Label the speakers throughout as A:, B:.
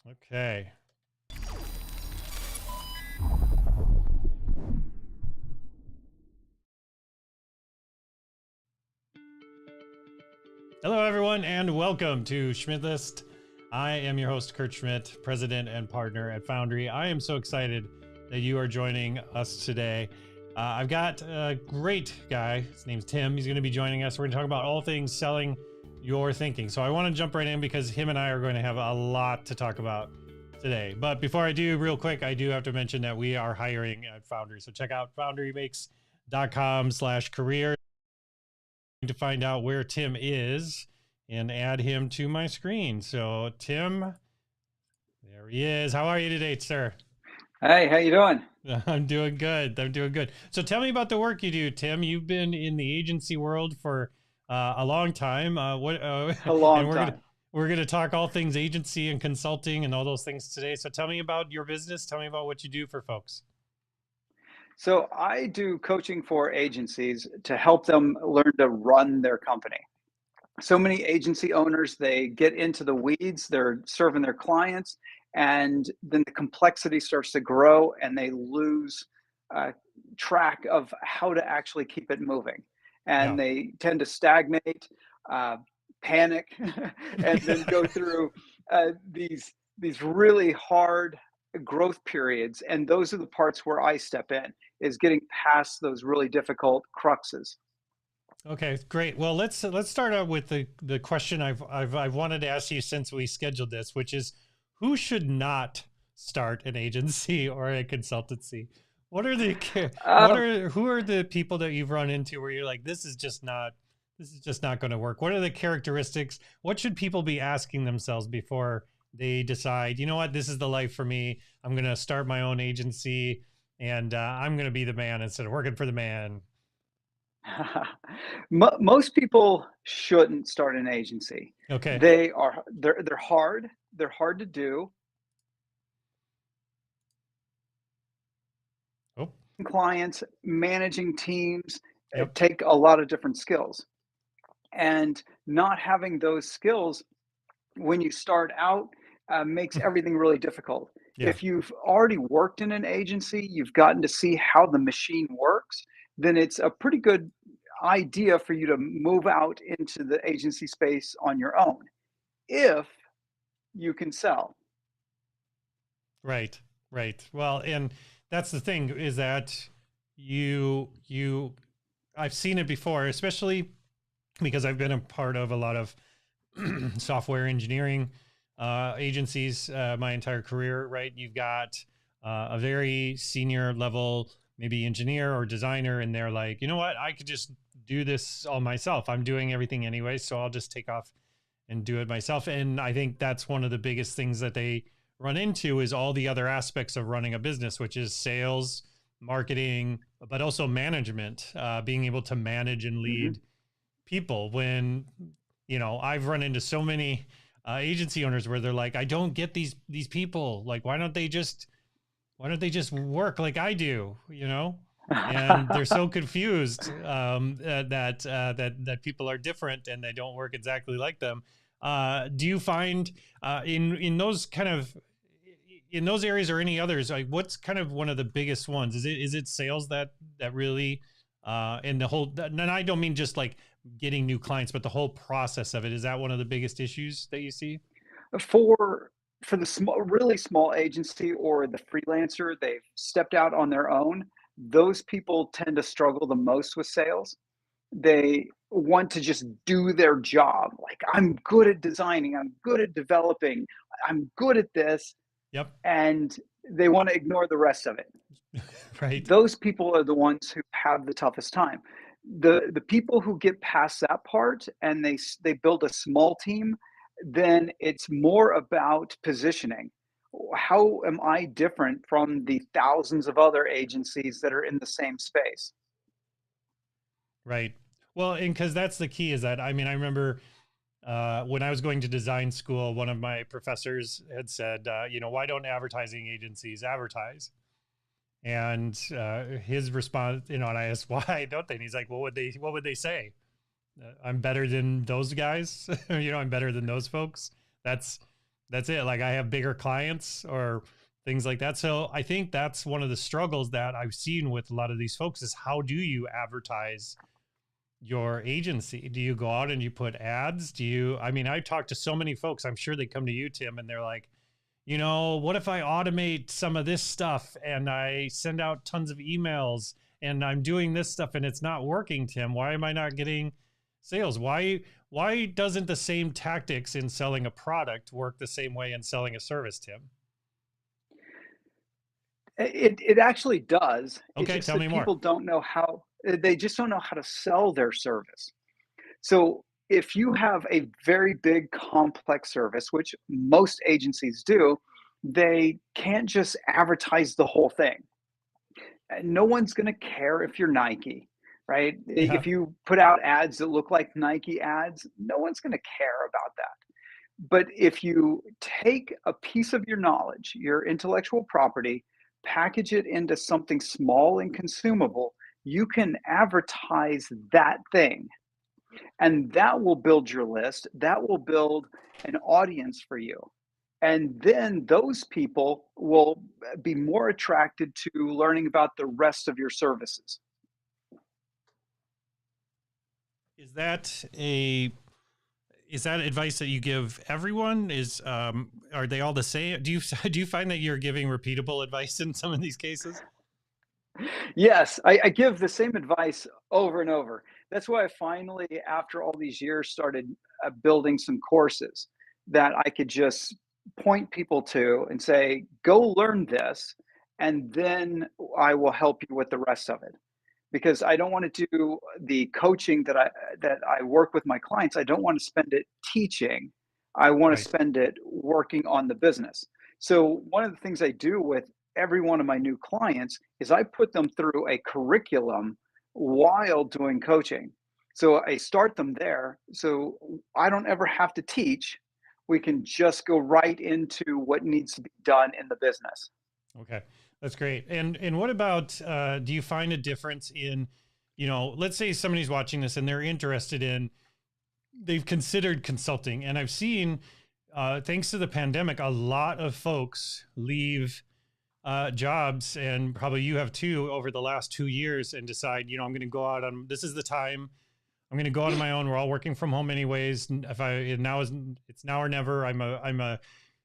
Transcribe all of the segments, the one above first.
A: Okay. Hello, everyone, and welcome to Schmidt List. I am your host, Kurt Schmidt, president and partner at Foundry. I am so excited that you are joining us today. I've got a great guy. His name's Tim. He's going to be joining us. We're going to talk about all things selling your thinking. So I want to jump right in because him and I are going to have a lot to talk about today. But before I do, real quick, I do have to mention that we are hiring at Foundry. So check out foundrymakes.com/career to find out where Tim is and add him to my screen. So Tim, there he is. How are you today, sir?
B: Hey, how you doing?
A: I'm doing good. I'm doing good. So tell me about the work you do, Tim. You've been in the agency world for a long time.
B: A
A: And
B: long time.
A: we're gonna talk all things agency and consulting and all those things today. So tell me about your business. Tell me about what you do for folks.
B: So I do coaching for agencies to help them learn to run their company. So many agency owners, they get into the weeds, they're serving their clients, and then the complexity starts to grow and they lose uh, track of how to actually keep it moving.
A: Yeah.
B: And they tend to stagnate, uh, panic, and then go through these really hard growth periods. And those are the parts where I step in, is getting past those really difficult cruxes.
A: Okay, great. Well, let's start out with the question I've wanted to ask you since we scheduled this, which is who should not start an agency or a consultancy? What are the
B: Um,
A: who are the people that you've run into where you're like this is just not going to work? What are the characteristics? What should people be asking themselves before they decide, you know what, this is the life for me. I'm going to start my own agency and I'm going to be the man instead of working for the man.
B: Most people shouldn't start an agency.
A: Okay.
B: They're hard. They're hard to do.
A: Oh,
B: Clients, managing teams,
A: yep.
B: take a lot of different skills. And not having those skills when you start out makes everything really difficult.
A: Yeah.
B: If you've already worked in an agency, you've gotten to see how the machine works, then it's a pretty good idea for you to move out into the agency space on your own if you can sell.
A: Right, right. Well, and that's the thing is that you I've seen it before, especially because I've been a part of a lot of software engineering agencies my entire career, right? You've got a very senior level, maybe engineer or designer, and they're like, you know what, I could just do this all myself. I'm doing everything anyway, so I'll just take off and do it myself. And I think that's one of the biggest things that they run into is all the other aspects of running a business, which is sales, marketing, but also management, being able to manage and
B: Mhm.
A: lead people. When, you know, I've run into so many agency owners where they're like, I don't get these people. Like, why don't they just work like I do, you know? And they're so confused that people are different and they don't work exactly like them. Do you find in those kind of in those areas or any others, like what's kind of one of the biggest ones? Is it sales that really and the whole? And I don't mean just like getting new clients, but the whole process of it. Is that one of the biggest issues that you see?
B: for for the small, really small agency or the freelancer, they've stepped out on their own. Those people tend to struggle the most with sales. They want to just do their job. Like, I'm good at designing, I'm good at developing, I'm good at this,
A: Yep.
B: and they want to ignore the rest of it.
A: Right.
B: Those people are the ones who have the toughest time. The people who get past that part and they build a small team, then it's more about positioning. How am I different from the thousands of other agencies that are in the same space?
A: Right. Well, and because that's the key is that I mean, I remember when I was going to design school, one of my professors had said, you know, why don't advertising agencies advertise? And his response, you know, and I asked, why don't they? And he's like, what would they say? I'm better than those guys. You know, I'm better than those folks. That's, That's it. Like I have bigger clients or things like that. So I think that's one of the struggles that I've seen with a lot of these folks is how do you advertise your agency? Do you go out and you put ads? I mean, I've talked to so many folks, I'm sure they come to you, Tim, and they're like, what if I automate some of this stuff and I send out tons of emails and I'm doing this stuff and it's not working, Tim? Why am I not getting sales? Why doesn't the same tactics in selling a product work the same way in selling a service, Tim?
B: It actually does. It's
A: Okay,
B: just
A: tell
B: that
A: me more.
B: people don't know how, they just don't know how to sell their service. So if you have a very big complex service, which most agencies do, they can't just advertise the whole thing. No one's going to care if you're Nike, right?
A: Yeah.
B: If you put out ads that look like Nike ads, no one's going to care about that. But if you take a piece of your knowledge, your intellectual property, package it into something small and consumable, you can advertise that thing. And that will build your list, that will build an audience for you. And then those people will be more attracted to learning about the rest of your services.
A: Is that a is that advice that you give everyone? Are they all the same? Do you find that you're giving repeatable advice in some of these cases?
B: Yes, I give the same advice over and over. That's why I finally, after all these years, started building some courses that I could just point people to and say, go learn this, and then I will help you with the rest of it. Because I don't want to do the coaching that I work with my clients. I don't want to spend it teaching. I want to
A: Right.
B: spend it working on the business. So one of the things I do with every one of my new clients is I put them through a curriculum while doing coaching. So I start them there. So I don't ever have to teach. We can just go right into what needs to be done in the business.
A: Okay, that's great. And what about do you find a difference in, let's say somebody's watching this and they're interested in, they've considered consulting, and I've seen, thanks to the pandemic, a lot of folks leave jobs, and probably you have too, over the last 2 years, and decide, I'm going to go out on, this is the time. I'm going to go out on my own. We're all working from home anyways. It's now or never. I'm a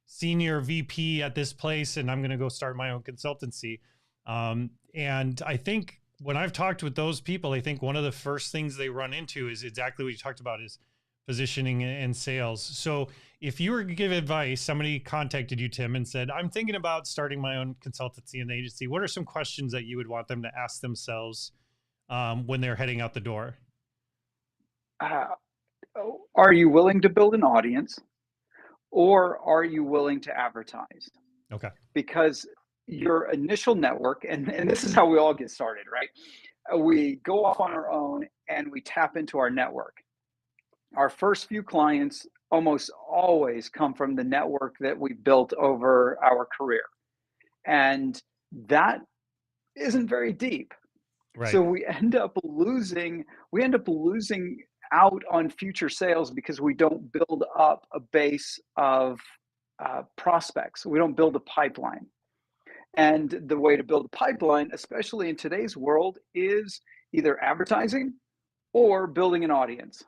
A: senior VP at this place, and I'm going to go start my own consultancy. And I think when I've talked with those people, I think one of the first things they run into is exactly what you talked about, is positioning and sales. So if you were to give advice, somebody contacted you, Tim, and said, I'm thinking about starting my own consultancy and agency. What are some questions that you would want them to ask themselves when they're heading out the door?
B: Uh, are you willing to build an audience, or are you willing to advertise?
A: Okay.
B: Because your initial network, and this is how we all get started, right? We go off on our own and we tap into our network. Our first few clients almost always come from the network that we built over our career. And that isn't very deep.
A: Right.
B: So we end up losing out on future sales because we don't build up a base of prospects. We don't build a pipeline. And the way to build a pipeline, especially in today's world, is either advertising or building an audience.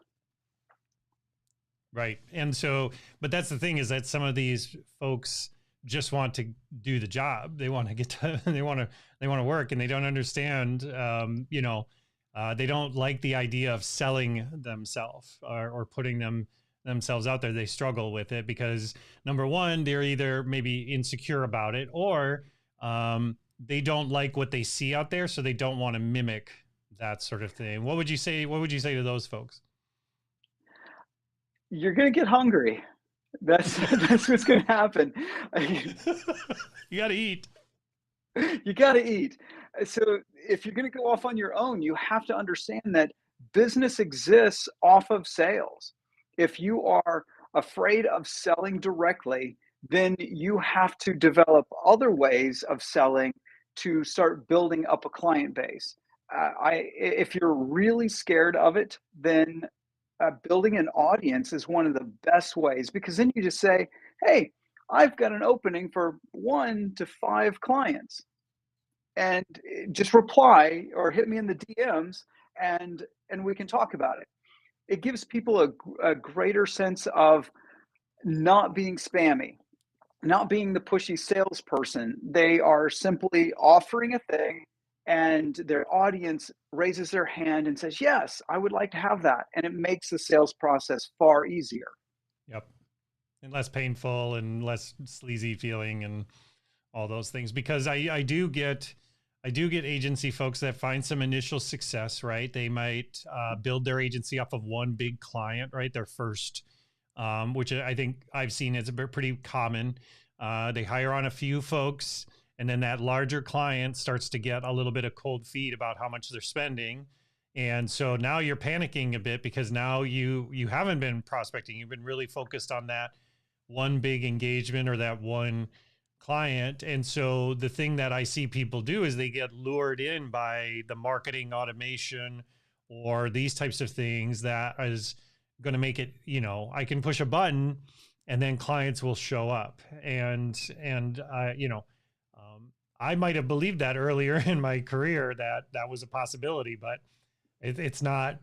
A: Right. And so, but that's the thing, is that some of these folks just want to do the job. They want to get to, they want to work, and they don't understand, they don't like the idea of selling themselves, or putting themselves out there. They struggle with it because, number one, they're either maybe insecure about it, or they don't like what they see out there. So they don't want to mimic that sort of thing. What would you say to those folks?
B: You're going to get hungry. That's what's going to happen.
A: You got to eat.
B: You got to eat. So if you're going to go off on your own, you have to understand that business exists off of sales. If you are afraid of selling directly, then you have to develop other ways of selling to start building up a client base. If you're really scared of it, then building an audience is one of the best ways, because then you just say, hey, I've got an opening for 1 to 5 clients, and just reply or hit me in the DMs, and we can talk about it. It gives people a greater sense of not being spammy, not being the pushy salesperson. They are simply offering a thing, and their audience raises their hand and says, "Yes, I would like to have that." And it makes the sales process far easier.
A: Yep. And less painful and less sleazy feeling and all those things, because I do get agency folks that find some initial success, right? They might build their agency off of one big client, right? Their first, which I think I've seen is pretty common. They hire on a few folks, and then that larger client starts to get a little bit of cold feet about how much they're spending. And so now you're panicking a bit because now you haven't been prospecting. You've been really focused on that one big engagement or that one client. And so the thing that I see people do is they get lured in by the marketing automation or these types of things that is going to make it, I can push a button and then clients will show up. And I might have believed that earlier in my career that was a possibility, but it's not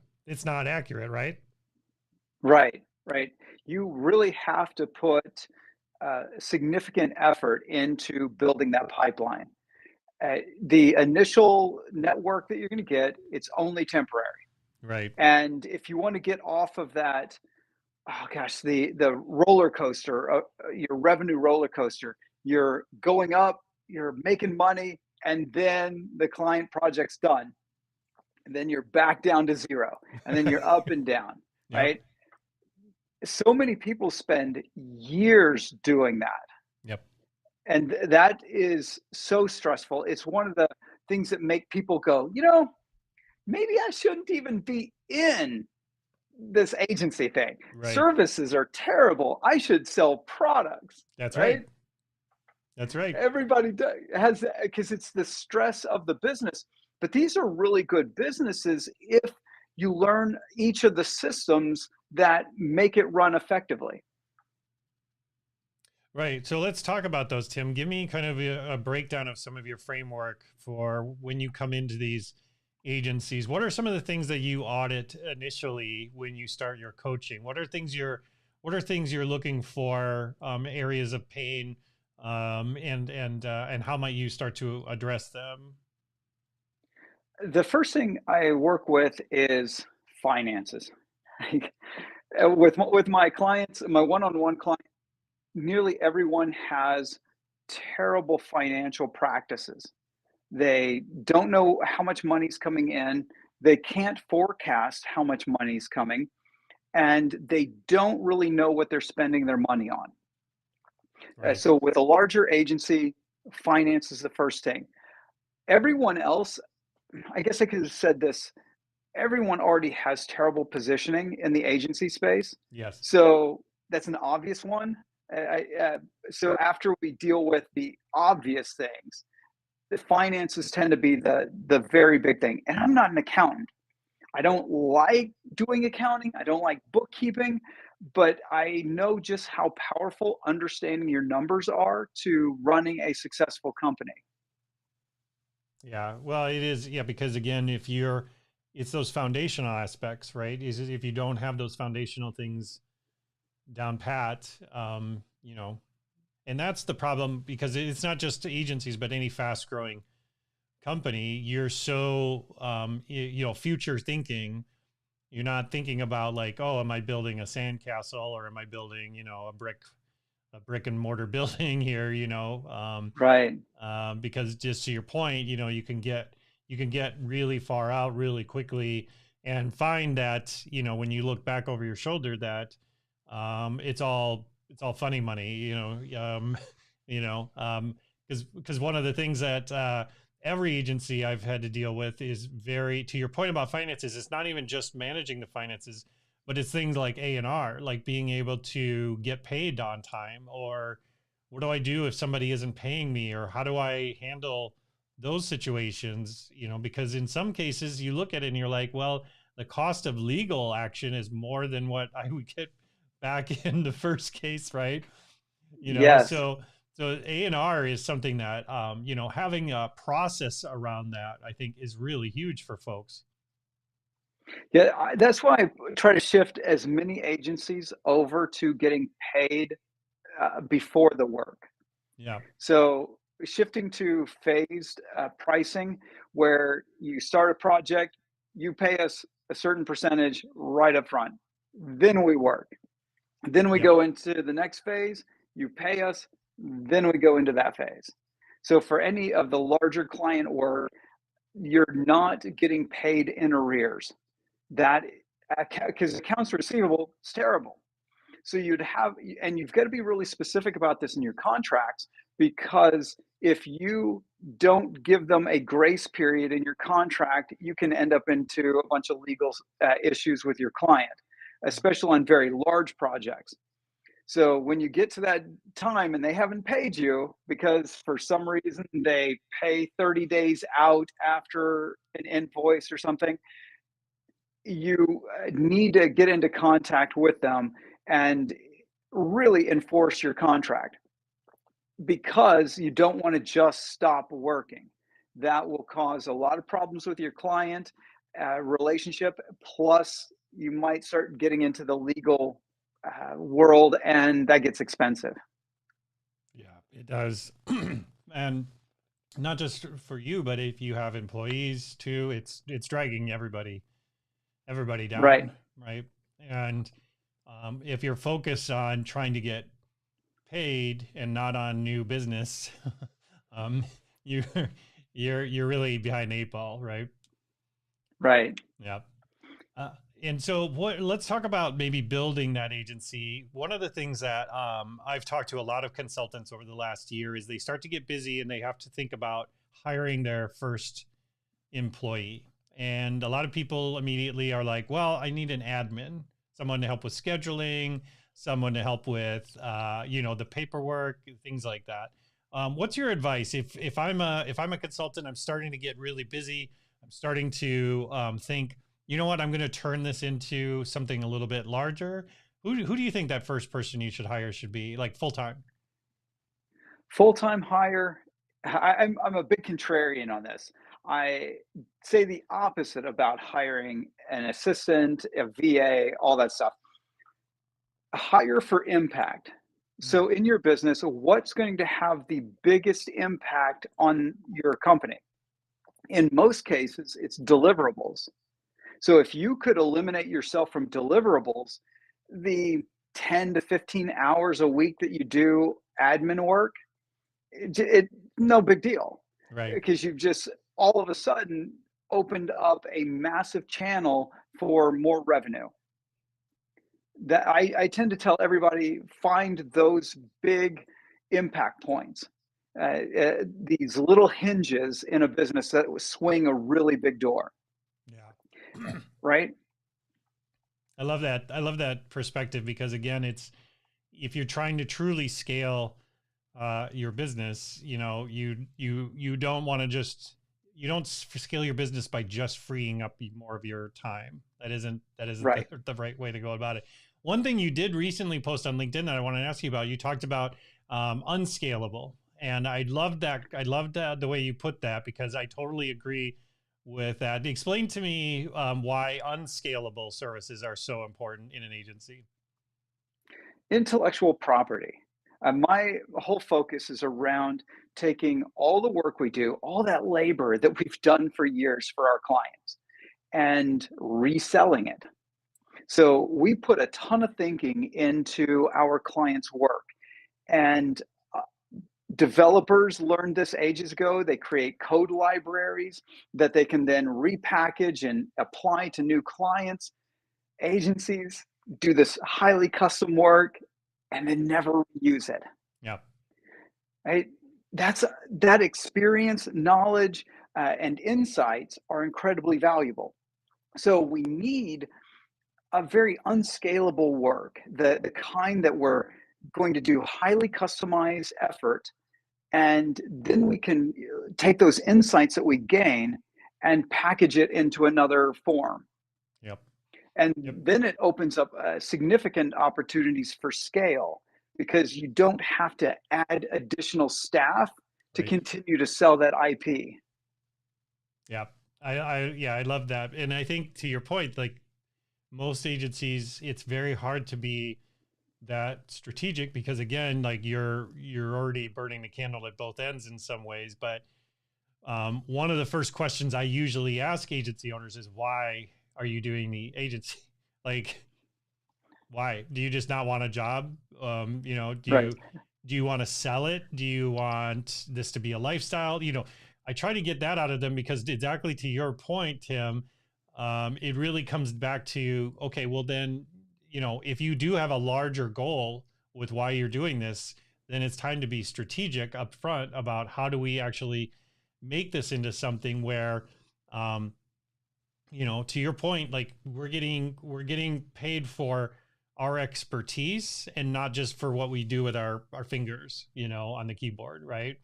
A: accurate, right?
B: Right, right. You really have to put significant effort into building that pipeline. The initial network that you're going to get, it's only temporary.
A: Right.
B: And if you want to get off of that, oh gosh, the roller coaster, your revenue roller coaster, you're going up, you're making money, and then the client project's done. And then you're back down to zero, and then you're up and down,
A: Yep.
B: right? So many people spend years doing that.
A: Yep.
B: And that is so stressful. It's one of the things that make people go, maybe I shouldn't even be in this agency thing.
A: Right.
B: Services are terrible. I should sell products.
A: That's right. That's right.
B: Everybody has, because it's the stress of the business. But these are really good businesses if you learn each of the systems that make it run effectively.
A: Right. So let's talk about those, Tim. Give me kind of a breakdown of some of your framework for when you come into these agencies. What are some of the things that you audit initially when you start your coaching? What are things you're looking for, areas of pain, and how might you start to address them?
B: The first thing I work with is finances. With my clients, my one-on-one clients, nearly everyone has terrible financial practices. They don't know how much money's coming in. They can't forecast how much money's coming, and they don't really know what they're spending their money on.
A: Right.
B: So with a larger agency, finance is the first thing. Everyone else, I guess I could have said this, everyone already has terrible positioning in the agency space.
A: Yes.
B: So that's an obvious one. So after we deal with the obvious things, the finances tend to be the very big thing. And I'm not an accountant. I don't like doing accounting. I don't like bookkeeping, but I know just how powerful understanding your numbers are to running a successful company.
A: Yeah. Well, it is. Yeah. Because again, it's those foundational aspects, right? If you don't have those foundational things down pat, and that's the problem, because it's not just agencies, but any fast growing company. You're so, future thinking. You're not thinking about like, oh, am I building a sandcastle or am I building, a brick and mortar building here,
B: Right.
A: because just to your point, you can get really far out really quickly and find that, when you look back over your shoulder, that it's all funny money, because one of the things that every agency I've had to deal with is to your point about finances, it's not even just managing the finances, but it's things like A&R, like being able to get paid on time, or what do I do if somebody isn't paying me, or how do I handle those situations, because in some cases you look at it and you're like, well, the cost of legal action is more than what I would get back in the first case, right? You know,
B: Yes.
A: so A&R is something that having a process around that, I think, is really huge for folks.
B: Yeah, that's why I try to shift as many agencies over to getting paid before the work.
A: Yeah.
B: So shifting to phased pricing, where you start a project, you pay us a certain percentage right up front, then we work. Then we
A: Yep.
B: go into the next phase, you pay us, then we go into that phase. So for any of the larger client work, you're not getting paid in arrears. That because accounts receivable is terrible. So you'd have, and you've got to be really specific about this in your contracts, because if you don't give them a grace period in your contract, you can end up into a bunch of legal issues with your client, especially on very large projects. So when you get to that time and they haven't paid you because for some reason they pay 30 days out after an invoice or something, you need to get into contact with them and really enforce your contract, because you don't want to just stop working. That will cause a lot of problems with your client relationship. Plus, you might start getting into the legal world, and that gets expensive.
A: Yeah, it does. And not just for you, but if you have employees too, it's dragging everybody
B: Right.
A: down, right? And if you're focused on trying to get paid and not on new business, um, you you're really behind the eight ball, right?
B: Right.
A: Yeah. Uh, and so let's talk about maybe building that agency. One of the things that I've talked to a lot of consultants over the last year is they start to get busy and they have to think about hiring their first employee. And a lot of people immediately are like, well, I need an admin, someone to help with scheduling, someone to help with, the paperwork, things like that. What's your advice if I'm a consultant, I'm starting to get really busy, I'm starting to think, you know what, I'm going to turn this into something a little bit larger. Who do you think that first person you should hire should be, like full time?
B: Full-time hire, I'm a big contrarian on this. I say the opposite about hiring an assistant, a VA, all that stuff. Hire for impact.
A: Mm,
B: So in your business, what's going to have the biggest impact on your company? In most cases, it's deliverables. So if you could eliminate yourself from deliverables, the 10 to 15 hours a week that you do admin work, it no big deal,
A: right.
B: because you've just all of a sudden opened up a massive channel for more revenue. That I tend to tell everybody, find those big impact points, these little hinges in a business that swing a really big door,
A: Yeah.
B: right?
A: I love that. I love that perspective because again, it's if you're trying to truly scale your business, you don't want to just you don't scale your business by just freeing up more of your time. That isn't
B: Right.
A: the right way to go about it. One thing you did recently post on LinkedIn that I want to ask you about, you talked about unscalable, and I loved that. I loved the way you put that because I totally agree with that. Explain to me why unscalable services are so important in an agency.
B: Intellectual property. My whole focus is around taking all the work we do, all that labor that we've done for years for our clients, and reselling it. So we put a ton of thinking into our clients' work, and developers learned this ages ago. They create code libraries that they can then repackage and apply to new clients. Agencies do this highly custom work and then never use it.
A: Yeah.
B: Right? That's that experience, knowledge, and insights are incredibly valuable. So we need a very unscalable work, the kind that we're going to do highly customized effort, and then we can take those insights that we gain and package it into another form.
A: Yep.
B: And
A: Yep.
B: then it opens up significant opportunities for scale. because you don't have to add additional staff to
A: Right.
B: continue to sell that IP.
A: Yeah. Yeah, I love that. And I think to your point, like most agencies, it's very hard to be that strategic because again, like you're already burning the candle at both ends in some ways. But one of the first questions I usually ask agency owners is, why are you doing the agency? Like, why? Do you just not want a job? You know,
B: Right.
A: do you want to sell it? Do you want this to be a lifestyle? You know, I try to get that out of them because exactly to your point, Tim, it really comes back to, okay, well then, you know, if you do have a larger goal with why you're doing this, then it's time to be strategic up front about how do we actually make this into something where, um, you know, to your point, like we're getting paid for our expertise and not just for what we do with our fingers, you know, on the keyboard, right?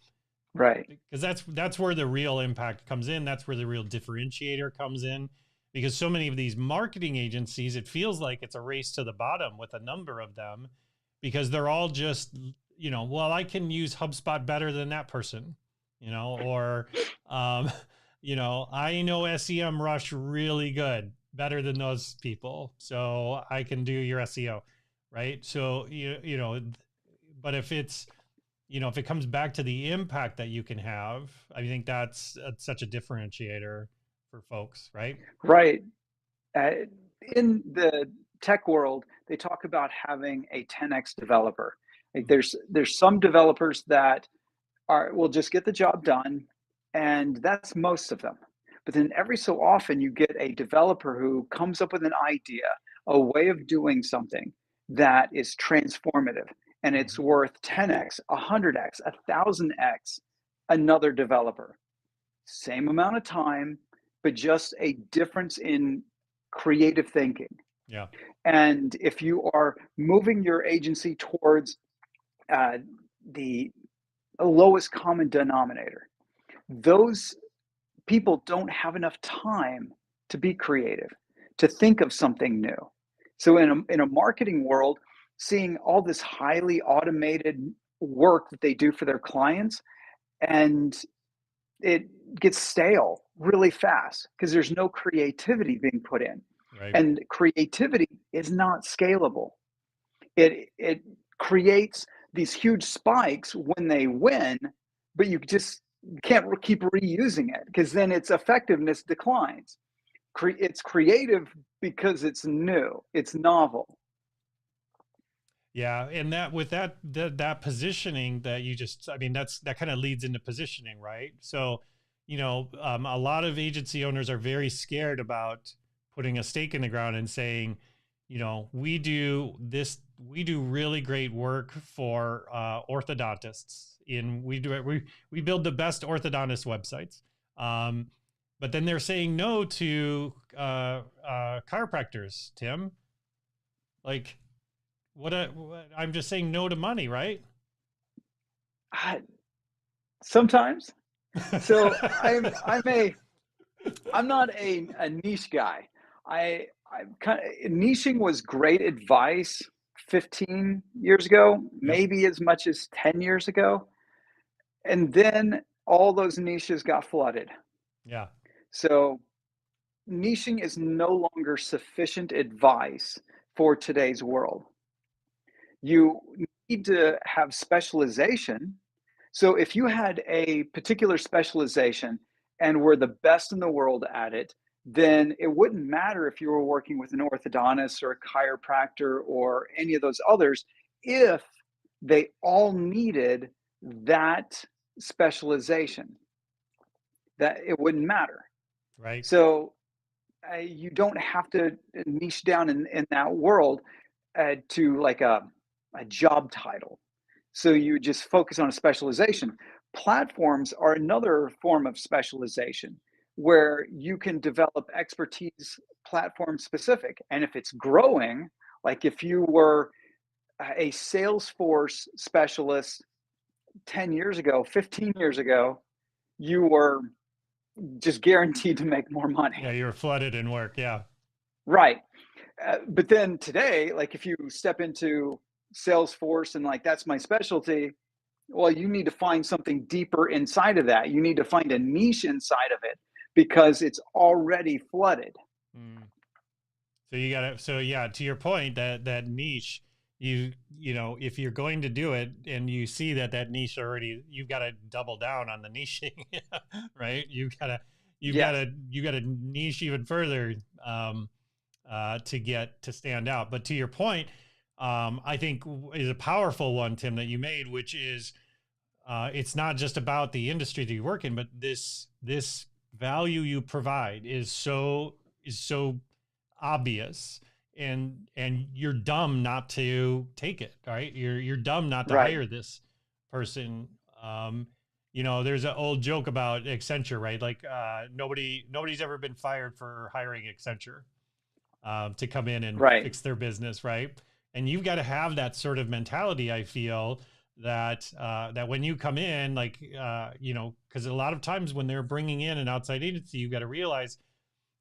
B: Right.
A: Because that's where the real impact comes in. That's where the real differentiator comes in. Because so many of these marketing agencies, it feels like it's a race to the bottom with a number of them, because they're all just, you know, well, I can use HubSpot better than that person, you know, or, um, you know, I know SEM Rush really good, better than those people, so I can do your SEO, right? So you know, but if it's, you know, if it comes back to the impact that you can have, I think that's such a differentiator for folks, right?
B: Right. Uh, in the tech world, they talk about having a 10x developer. Like
A: Mm.
B: there's some developers that will just get the job done, and that's most of them. But then every so often you get a developer who comes up with an idea, a way of doing something that is transformative, and it's
A: Mhm.
B: worth 10x, 100x, 1000x another developer. Same amount of time, but just a difference in creative thinking.
A: Yeah.
B: And if you are moving your agency towards uh, the lowest common denominator, those people don't have enough time to be creative, to think of something new. So in a marketing world, seeing all this highly automated work that they do for their clients, and it gets stale really fast because there's no creativity being put in.
A: Right.
B: And creativity is not scalable. It creates these huge spikes when they win, but you just can't keep reusing it because then its effectiveness declines. It's creative because it's new, it's novel.
A: Yeah, and that with that positioning that you just, I mean, that kind of leads into positioning, right? So, you know, a lot of agency owners are very scared about putting a stake in the ground and saying, you know, we do really great work for orthodontists. We build the best orthodontist websites, um, but then they're saying no to chiropractors, Tim. Like, I'm just saying no to money, right?
B: I, sometimes. So I'm not a niche guy. I kind of niching was great advice 15 years ago,
A: Yep.
B: maybe as much as 10 years ago. And then all those niches got flooded.
A: Yeah.
B: So niching is no longer sufficient advice for today's world. You need to have specialization. So if you had a particular specialization and were the best in the world at it, then it wouldn't matter if you were working with an orthodontist or a chiropractor or any of those others if they all needed that specialization, that it wouldn't matter.
A: Right.
B: So you don't have to niche down in that world to like a job title. So you just focus on a specialization. Platforms are another form of specialization where you can develop expertise platform specific. And if it's growing, like if you were a Salesforce specialist 10 years ago, 15 years ago, you were just guaranteed to make more
A: Yeah,
B: money.
A: you were flooded in work. Yeah.
B: Right. But then today, like if you step into Salesforce and like that's my specialty. Well, you need to find something deeper inside of that. You need to find a niche inside of it because it's already flooded.
A: Mm. So you gotta, so yeah, to your point, that niche, you know, if you're going to do it and you see that niche already, you've got to double down on the niching, right?
B: Yes.
A: You gotta niche even further, to stand out. But to your point, I think is a powerful one, Tim, that you made, which is, it's not just about the industry that you work in, but this value you provide is so obvious, and you're dumb not to take it, right? You're dumb not to
B: Right.
A: hire this person. You know, there's an old joke about Accenture, right? Like, nobody's ever been fired for hiring Accenture, to come in and
B: Right.
A: fix their business, right? And you've got to have that sort of mentality, I feel, that that when you come in, like, you know, because a lot of times when they're bringing in an outside agency, you've got to realize,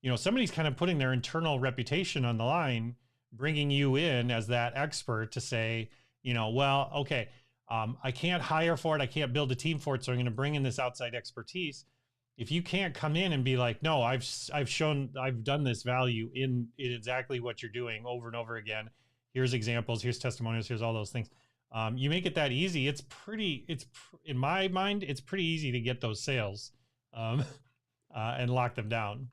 A: you know, somebody's kind of putting their internal reputation on the line, bringing you in as that expert to say, you know, well, okay, I can't hire for it, I can't build a team for it, so I'm going to bring in this outside expertise. If you can't come in and be like, no, I've done this value in exactly what you're doing over and over again. Here's examples, here's testimonials, here's all those things. You make it that easy. In my mind, it's pretty easy to get those sales, um, and lock them down.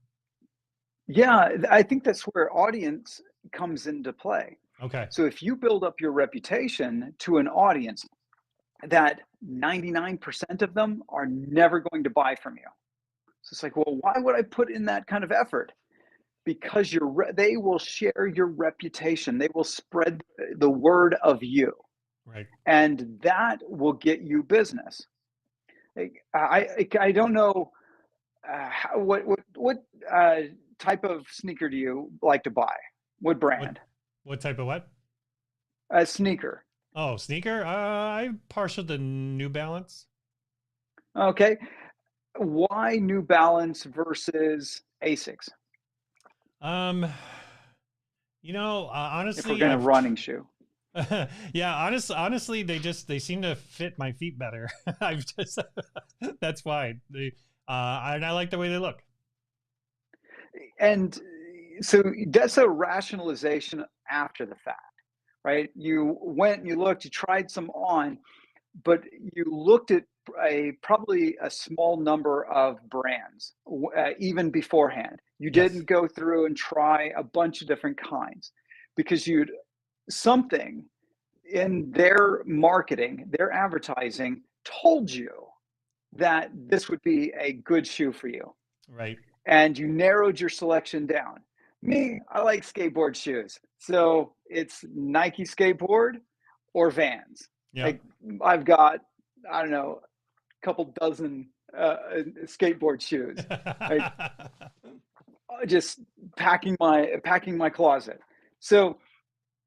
B: Yeah, I think that's where audience comes into play.
A: Okay.
B: So if you build up your reputation to an audience that 99% of them are never going to buy from you. So it's like, well, why would I put in that kind of effort? Because they will share your reputation. They will spread the word of you,
A: Right.
B: and that will get you business. I don't know what type of sneaker do you like to buy? What
A: What
B: brand?
A: what type of what?
B: A sneaker.
A: Oh, sneaker. I'm partial to New Balance.
B: Okay. Why New Balance versus Asics?
A: Um, you know,
B: If we're
A: honestly,
B: going to running shoe.
A: yeah, honestly, they seem to fit my feet better. I've just that's why and I like the way they look.
B: And so that's a rationalization after the fact, right? You went and you looked, you tried some on, but you looked at probably a small number of brands even beforehand. You
A: Yes.
B: didn't go through and try a bunch of different kinds because you'd something in their marketing, their advertising told you that this would be a good shoe for you.
A: Right.
B: And you narrowed your selection down. Me, I like skateboard shoes. So it's Nike skateboard or Vans.
A: Yeah.
B: Like I've got, I don't know, a couple dozen skateboard shoes. Like just packing my closet. So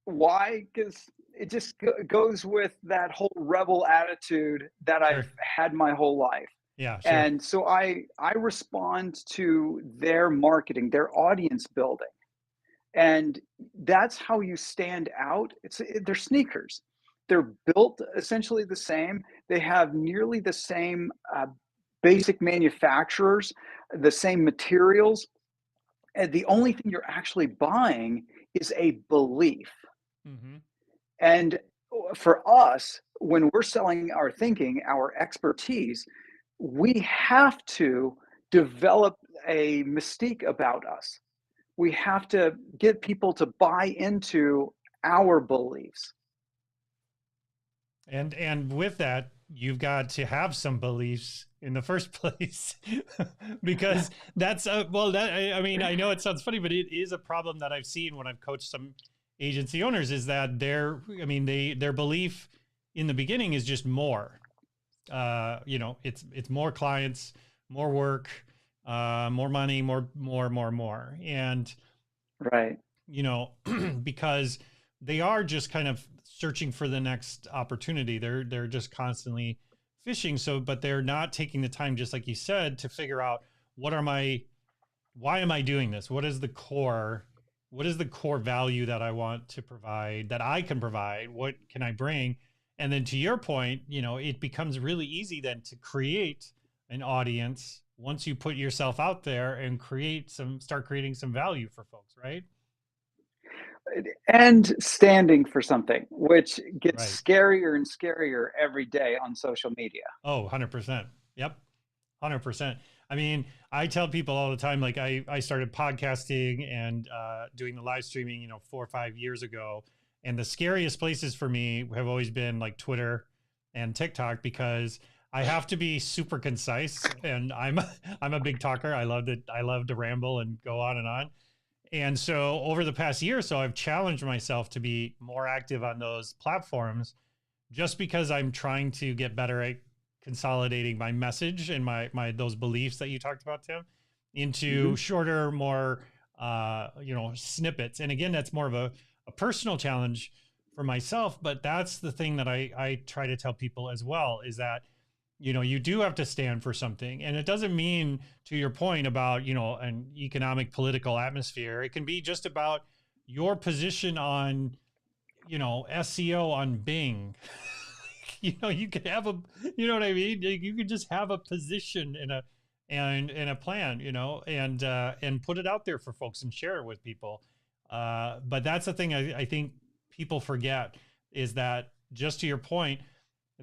B: why? Because it just goes with that whole rebel attitude that I've
A: Sure.
B: had my whole life.
A: Yeah. Sure.
B: And so I respond to their marketing, their audience building. And that's how you stand out. They're sneakers. They're built essentially the same. They have nearly the same basic manufacturers, the same materials. And the only thing you're actually buying is a belief.
A: Mm-hmm.
B: And for us, when we're selling our thinking, our expertise, we have to develop a mystique about us. We have to get people to buy into our beliefs.
A: And with that, you've got to have some beliefs in the first place, because that's well, that I mean, I know it sounds funny, but it is a problem that I've seen when I've coached some agency owners, is that their belief in the beginning is just more. You know, it's more clients, more work, more money, more, and
B: Right.
A: you know, because they are just kind of searching for the next opportunity. They're just constantly fishing. So, but they're not taking the time, just like you said, to figure out why am I doing this? What is the core what is the core value that I want to provide, that I can provide? What can I bring? And then to your point, it becomes really easy then to create an audience once you put yourself out there and start creating some value for folks, right?
B: And standing for something, which gets
A: Right.
B: scarier and scarier every day on social media.
A: Oh, 100%. Yep. 100%. I mean, I tell people all the time, like I started podcasting and doing the live streaming, 4 or 5 years ago. And the scariest places for me have always been like Twitter and TikTok, because I have to be super concise, and I'm a big talker. I love to ramble and go on and on. And so over the past year or so, I've challenged myself to be more active on those platforms, just because I'm trying to get better at consolidating my message and my those beliefs that you talked about, Tim,
B: Hmm.
A: into shorter, more snippets. And again, that's more of a personal challenge for myself, but that's the thing that I try to tell people as well, is that you do have to stand for something. And it doesn't mean, to your point about an economic political atmosphere, it can be just about your position on SEO on Bing. You could have what I mean? You could just have a position and a plan, and put it out there for folks and share it with people. But that's the thing I think people forget, is that, just to your point,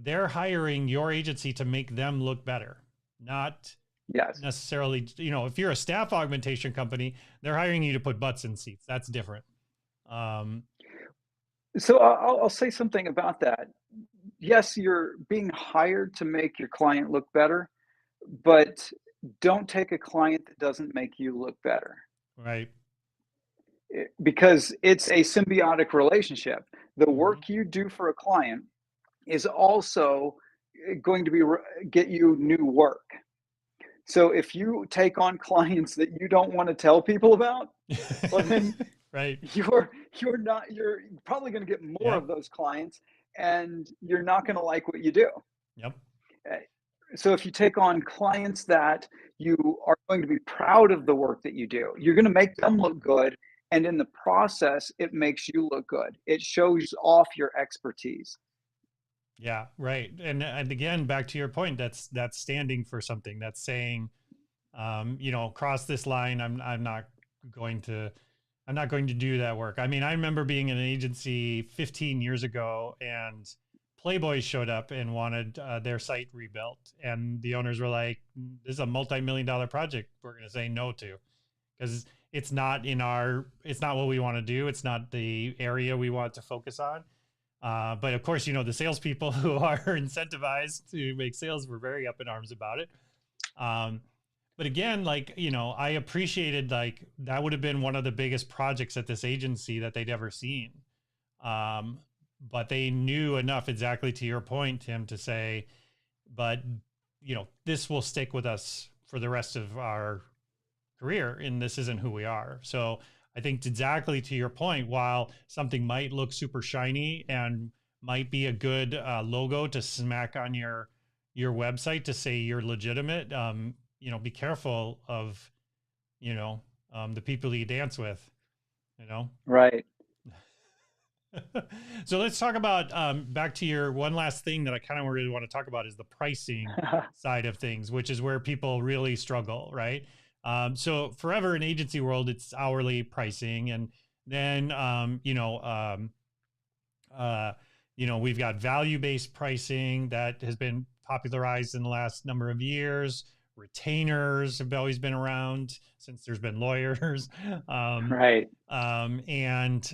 A: they're hiring your agency to make them look better, not
B: Yes.
A: necessarily, if you're a staff augmentation company, they're hiring you to put butts in seats. That's different. Um,
B: So I'll say something about that. Yes, you're being hired to make your client look better, but don't take a client that doesn't make you look better,
A: right.
B: because it's a symbiotic relationship. The
A: Hmm.
B: work you do for a client is also going to get you new work. So if you take on clients that you don't want to tell people about, well then
A: Right.
B: you're probably going to get more
A: Yep.
B: of those clients, and you're not going to like what you do.
A: Yep.
B: Uh, So if you take on clients that you are going to be proud of the work that you do, you're going to make them look good. And in the process, it makes you look good. It shows off your expertise.
A: Yeah, right. And again, back to your point, that's standing for something. That's saying, cross this line. Going to, I'm not going to do that work. I mean, I remember being in an agency 15 years ago, and Playboy showed up and wanted their site rebuilt, and the owners were like, "This is a multi-million-dollar project. We're going to say no to, because it's not what we want to do. It's not the area we want to focus on." But of course, the salespeople who are incentivized to make sales were very up in arms about it. Um, but again, like, I appreciated, like, that would have been one of the biggest projects at this agency that they'd ever seen. Um, but they knew enough, exactly to your point, Tim, to say, but, this will stick with us for the rest of our career, and this isn't who we are. So I think, exactly to your point, while something might look super shiny and might be a good logo to smack on your website to say you're legitimate, be careful of the people you dance with, you know.
B: Right.
A: So let's talk about, back to your one last thing that I kind of really want to talk about, is the pricing side of things, which is where people really struggle, right? So forever in agency world, it's hourly pricing, and then uh, we've got value-based pricing that has been popularized in the last number of years. Retainers have always been around since there's been lawyers. Um,
B: Right.
A: and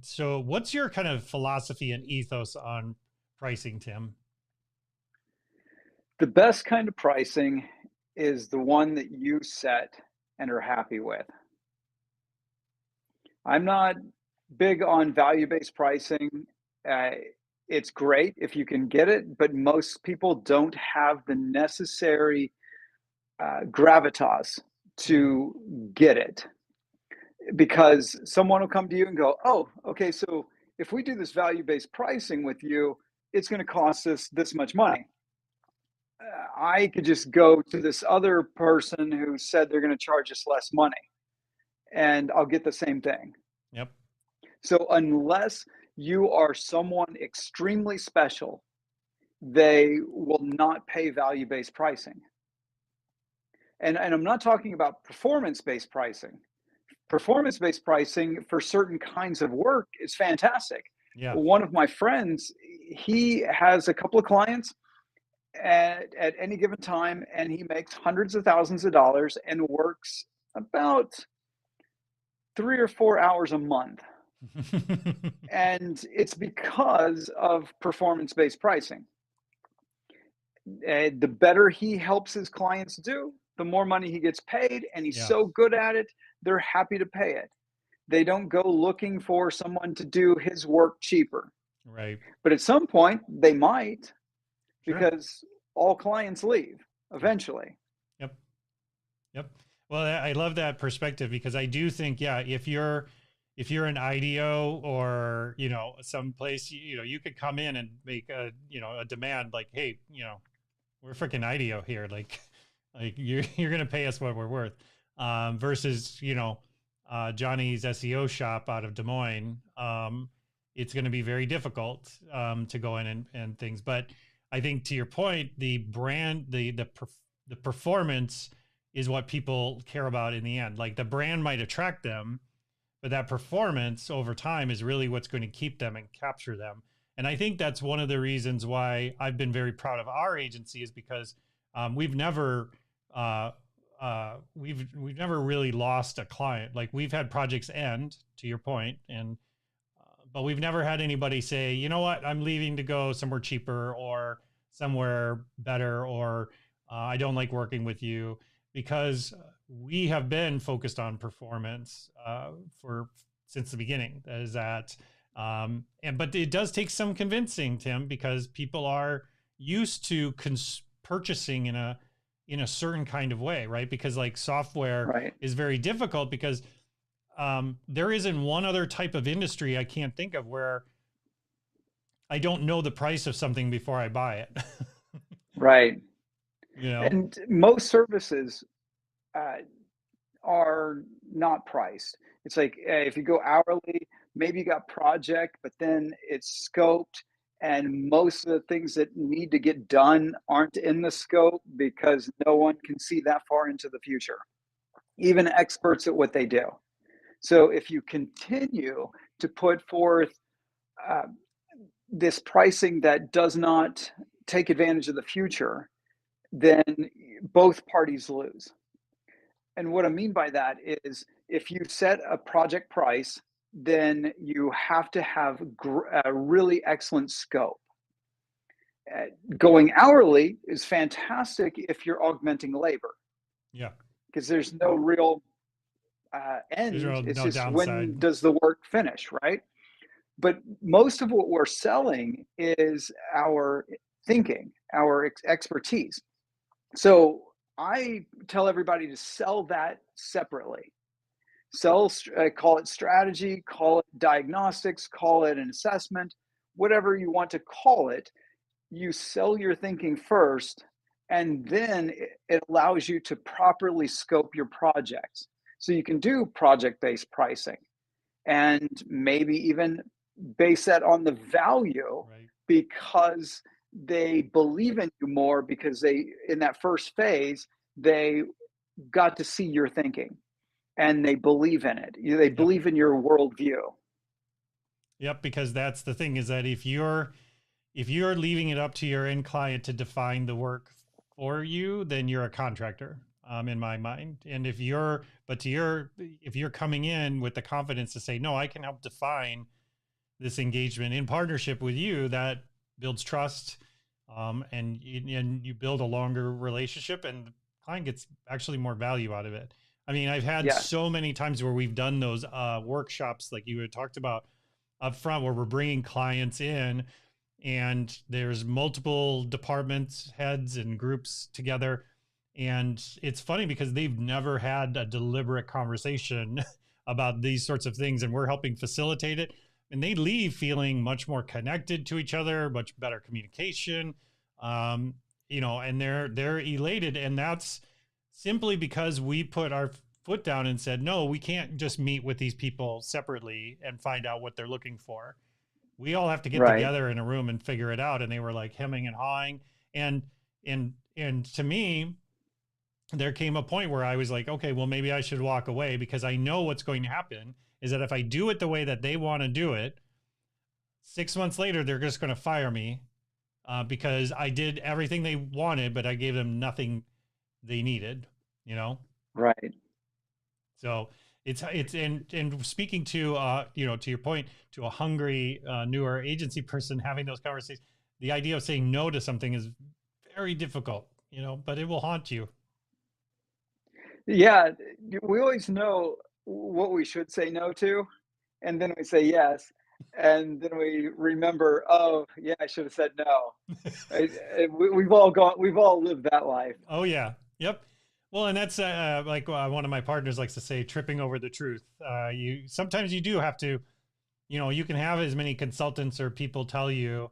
A: so, what's your kind of philosophy and ethos on pricing, Tim?
B: The best kind of pricing is the one that you set and are happy with. I'm not big on value based pricing. Uh, it's great if you can get it, but most people don't have the necessary gravitas
A: Mhm.
B: to get it, because someone will come to you and go, "Oh, okay, so if we do this value based pricing with you, it's going to cost us this much money. I could just go to this other person who said they're going to charge us less money." and I'll get the same thing.
A: Yep.
B: So unless you are someone extremely special, they will not pay value-based pricing. And I'm not talking about performance-based pricing. Performance-based pricing for certain kinds of work is fantastic.
A: Yeah.
B: One of my friends, he has a couple of clients at any given time, and he makes hundreds of thousands of dollars and works about 3 or 4 hours a month. And it's because of performance-based pricing. The better he helps his clients do, the more money he gets paid, and he's
A: Yeah.
B: so good at it, they're happy to pay it. They don't go looking for someone to do his work cheaper.
A: Right.
B: But at some point, they might,
A: Sure.
B: because all clients leave eventually.
A: Yep. Yep. Well, I love that perspective, because I do think, yeah, if you're an IDEO or, someplace, you could come in and make a demand like, hey, we're freaking IDEO here. Like you're going to pay us what we're worth. Versus, Johnny's SEO shop out of Des Moines. It's going to be very difficult to go in and things. But I think, to your point, the brand, the performance is what people care about in the end. Like, the brand might attract them, but that performance over time is really what's going to keep them and capture them. And I think that's one of the reasons why I've been very proud of our agency, is because we've never really lost a client. Like, we've had projects end, to your point, and but we've never had anybody say, you know what, I'm leaving to go somewhere cheaper or somewhere better, or I don't like working with you, because we have been focused on performance since the beginning. That is that. But it does take some convincing, Tim, because people are used to purchasing in a certain kind of way, right? Because, like, software is very difficult, because there isn't one other type of industry I can't think of where I don't know the price of something before I buy it.
B: Right. And most services are not priced. It's like, if you go hourly, maybe you got project, but then it's scoped, and most of the things that need to get done aren't in the scope because no one can see that far into the future, even experts at what they do. So if you continue to put forth this pricing that does not take advantage of the future, then both parties lose. And what I mean by that is, if you set a project price, then you have to have a really excellent scope. Going hourly is fantastic if you're augmenting labor.
A: Yeah.
B: Because there's no real end. It's just downside. When does the work finish, right? But most of what we're selling is our thinking, our expertise. So I tell everybody to sell that separately. Call it strategy, call it diagnostics, call it an assessment, whatever you want to call it. You sell your thinking first, and then it allows you to properly scope your projects. So you can do project-based pricing, and maybe even base that on the value, because they believe in you more, because in that first phase, they got to see your thinking and they believe in it. They believe in your worldview.
A: Yep. Because that's the thing, is that if you're leaving it up to your end client to define the work for you, then you're a contractor, in my mind. And if you're coming in with the confidence to say, no, I can help define this engagement in partnership with you, that builds trust, and you build a longer relationship, and the client gets actually more value out of it. I mean, I've had so many times where we've done those workshops, like you had talked about up front, where we're bringing clients in, and there's multiple departments, heads and groups together. And it's funny because they've never had a deliberate conversation about these sorts of things, and we're helping facilitate it. And they leave feeling much more connected to each other, much better communication, and they're elated. And that's simply because we put our foot down and said, no, we can't just meet with these people separately and find out what they're looking for. We all have to get
B: Right.
A: together in a room and figure it out. And they were like hemming and hawing. And to me, there came a point where I was like, okay, well, maybe I should walk away, because I know what's going to happen is that if I do it the way that they want to do it, 6 months later, they're just going to fire me because I did everything they wanted, but I gave them nothing they needed, you know?
B: Right.
A: So it's and speaking to to your point, to a hungry newer agency person having those conversations, the idea of saying no to something is very difficult, but it will haunt you.
B: Yeah, we always know what we should say no to, and then we say yes, and then we remember, oh yeah, I should have said no. We've all lived that life.
A: Oh yeah, yep. Well, and that's like one of my partners likes to say, tripping over the truth. You sometimes you do have to, you can have as many consultants or people tell you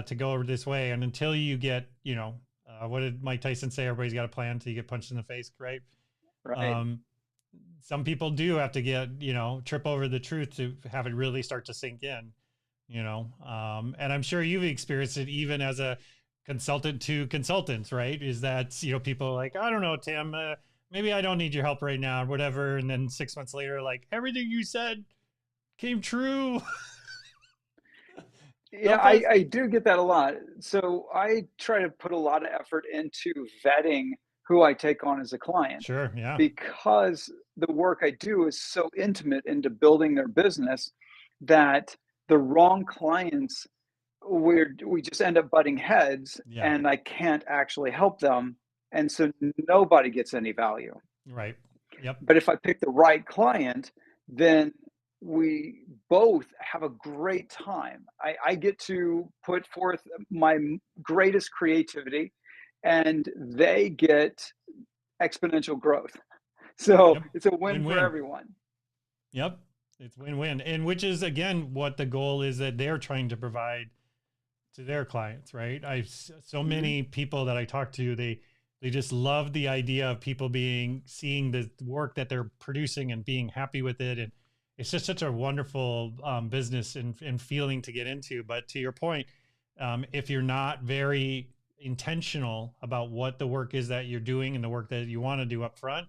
A: to go over this way, and until you get, what did Mike Tyson say? Everybody's got a plan until you get punched in the face, right?
B: Right.
A: Um, some people do have to get, trip over the truth to have it really start to sink in, and I'm sure you've experienced it even as a consultant to consultants, right? Is that, people are like, I don't know, Tim, maybe I don't need your help right now or whatever. And then 6 months later, like, everything you said came true.
B: Yeah,
A: Help us.
B: I do get that a lot. So I try to put a lot of effort into vetting who I take on as a client,
A: Sure. Yeah.
B: because the work I do is so intimate into building their business that the wrong clients, we just end up butting heads,
A: Yeah.
B: and I can't actually help them. And so nobody gets any value.
A: Right. Yep.
B: But if I pick the right client, then we both have a great time. I get to put forth my greatest creativity, and they get exponential growth. So
A: Yep.
B: it's a win for
A: Win-win.
B: everyone.
A: Yep. It's win-win. And which is, again, what the goal is that they're trying to provide to their clients, right? So
B: Mhm.
A: many people that I talk to, they just love the idea of people seeing the work that they're producing and being happy with it. And it's just such a wonderful business and feeling to get into. But to your point, if you're not very intentional about what the work is that you're doing and the work that you want to do up front,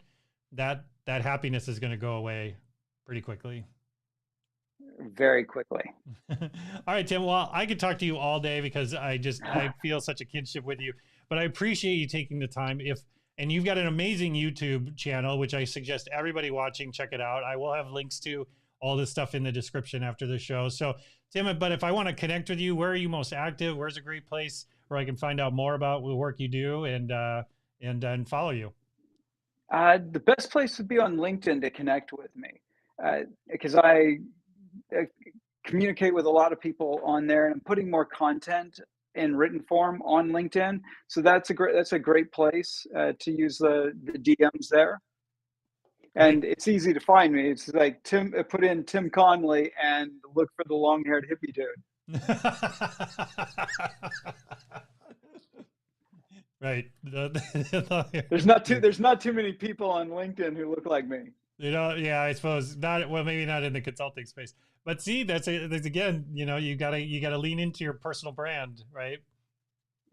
A: that happiness is going to go away pretty quickly.
B: Very quickly.
A: All right, Tim. Well, I could talk to you all day because I feel such a kinship with you, but I appreciate you taking the time. And you've got an amazing YouTube channel, which I suggest everybody watching, check it out. I will have links to all this stuff in the description after the show. So Tim, but if I want to connect with you, where are you most active? Where's a great place where I can find out more about the work you do and follow you?
B: The best place would be on LinkedIn to connect with me, because I uh, communicate with a lot of people on there, and I'm putting more content in written form on LinkedIn. So that's a great place to use the DMs there,
A: Great.
B: and it's easy to find me. It's like put in Tim Conley and look for the long-haired hippie dude.
A: Right.
B: There's not too many people on LinkedIn who look like me.
A: Yeah, I suppose not. Well, maybe not in the consulting space, but see, that's again, you gotta lean into your personal brand, right?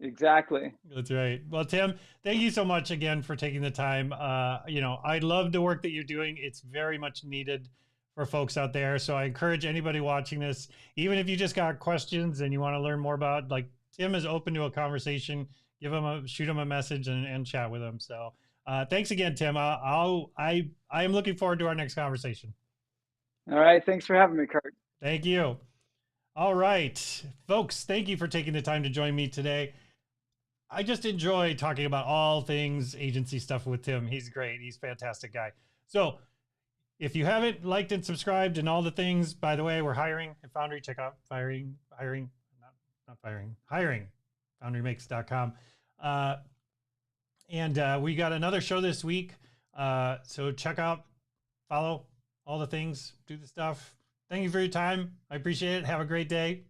B: Exactly.
A: That's right. Well, Tim, thank you so much again for taking the time. I love the work that you're doing. It's very much needed for folks out there. So I encourage anybody watching this, even if you just got questions and you want to learn more about, like, Tim is open to a conversation. Shoot him a message and chat with him. So thanks again, Tim. I am looking forward to our next conversation.
B: All right. Thanks for having me, Kurt.
A: Thank you. All right, folks, thank you for taking the time to join me today. I just enjoy talking about all things agency stuff with Tim. He's great. He's a fantastic guy. So if you haven't liked and subscribed and all the things, by the way, we're hiring at Foundry. Check out hiring, foundrymakes.com. And we got another show this week. So check out, follow all the things, do the stuff. Thank you for your time. I appreciate it. Have a great day.